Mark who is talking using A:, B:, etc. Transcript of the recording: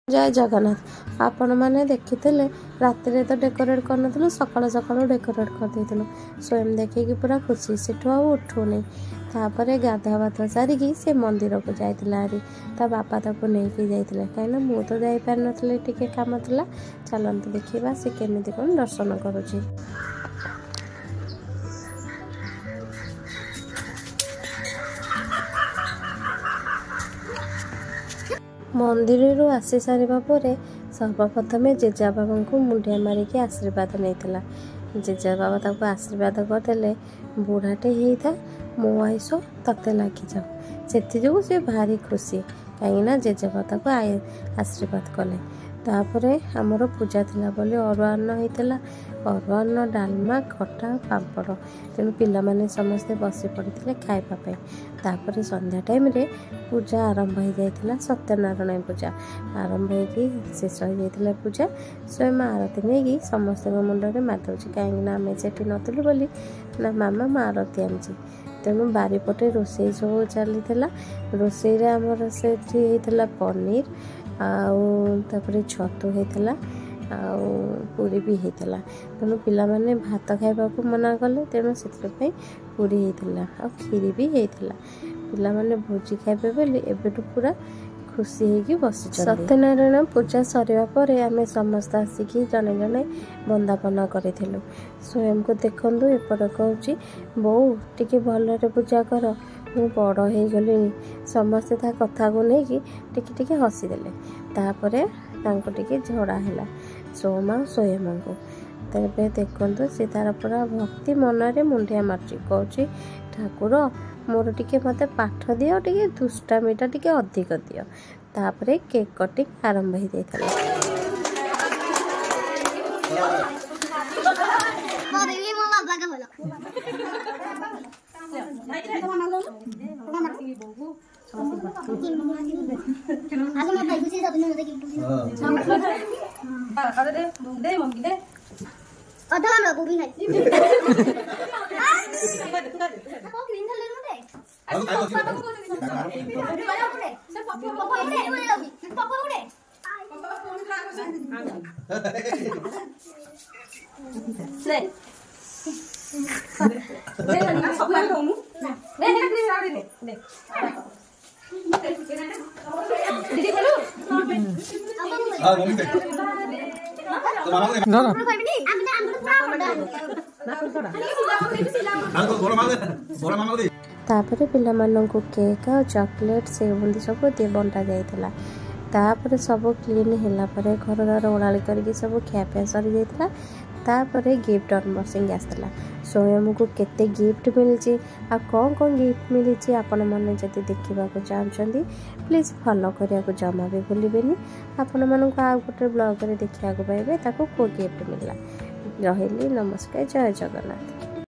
A: जय जगन्नाथ आपण मैंने देखी रात तो डेकोरेट कर सकाल सकाल डेकोरेट कर स्वयं देखिए पूरा खुशी से उठुनी तापर गाधा बाधा सारिकी से मंदिर को जाइला हारी ता बापा ताको नहीं जाइए कहीं मु तो जापार नी टे कम था चलते देखा सी केमी कौन दर्शन करुँची। मंदिर आसी सारा पर सर्वप्रथमे जेजा बाबा को मुंडिया मारिकी आशीर्वाद नहीं जेजा बाबा ताको आशीर्वाद करदे बुढ़ाटे होता मो आयुष तते लगी जाओ से सी भारी खुशी कहीं जेजा बाबा को आशीर्वाद कले तापर आमर पूजा थिला बोली अरुआन्न होता अरुआन्न डालमा खटा पापड़ तेणु पिला माने समस्ते बसी पड़ते खाइबापी तापर संध्या टाइम रे पूजा आरंभ हो जाता सत्यनारायण पूजा आरंभ हो शेष हो जाता पूजा स्वयं आरती नहीं समस्त मुंडे मारिदे कहीं आम से नी बोली ना मामा मैं आरती आनी तेणु बारीपटे रोसई सब चली रोसई आमर से पनीर आउे छतु होता पूरी भी होता तेणु पिला माने भात खाइबा मना कले तेणु से पूरी होता आ खीरी भी होता पिला माने भोजी खाइबे बोली एबेटू पूरा खुशी होगी बसी। सत्यनारायण पूजा सरिया पर आम समस्त आसिकी जने जने बंदापना करूँ स्वयं को देखूँ एपट कहूँ बो टिके भलरे पूजा कर मु बड़ हो गली समस्ते ता कथा को लेकिन टिके हसीदे तापर टे झड़ा है सोमा स्वयं को तेरे देखु सी तार पूरा भक्ति मनरे मुंडिया मार्ची कहूँ ठाकुर मोर टिके मत पाठ दियो टिके दुष्टामीटा टिके अधिक दियो तापर केक कटिंग आरंभ हो जाता तापर पिला माननकु केक और चॉकलेट से बुंदी सब बंटा जाइला तापर सब क्लीन होला परे घर द्वार ओलाली करके सब खियापिया सरी जाइला तापर गिफ्ट अनबॉक्सिंग आसला स्वयं को केते गिफ्ट मिली आ कौन गिफ्ट मिली आपण मैंने जब देखा चाहते प्लीज फॉलो करने को जमा भी भूलें आपण मानक आ गोटे ब्लॉग देखा पाइबे ताको को गिफ्ट मिला रही। नमस्कार, जय जगन्नाथ।